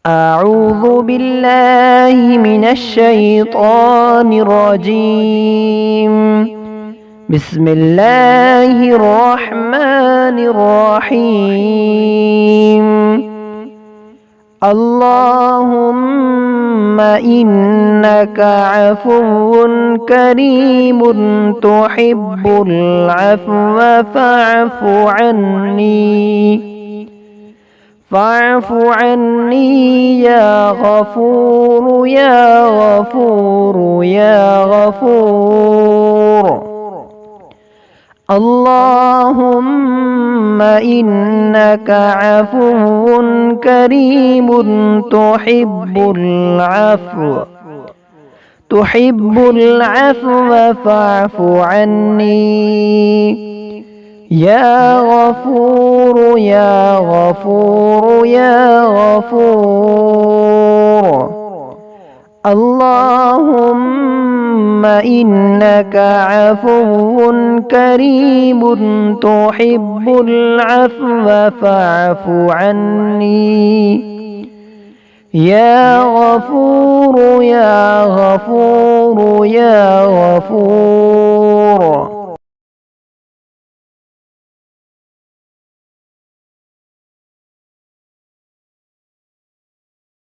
أعوذ بالله من الشيطان الرجيم. بسم الله الرحمن الرحيم. اللهم إنك عفو كريم تحب العفو فاعف عني يا غفور يا غفور يا غفور. اللهم إنك عفو كريم تحب العفو فاعف عني يا غفور يا غفور يا غفور. اللهم إنك عفو كريم تحب العفو فاعف عني يا غفور يا غفور يا غفور.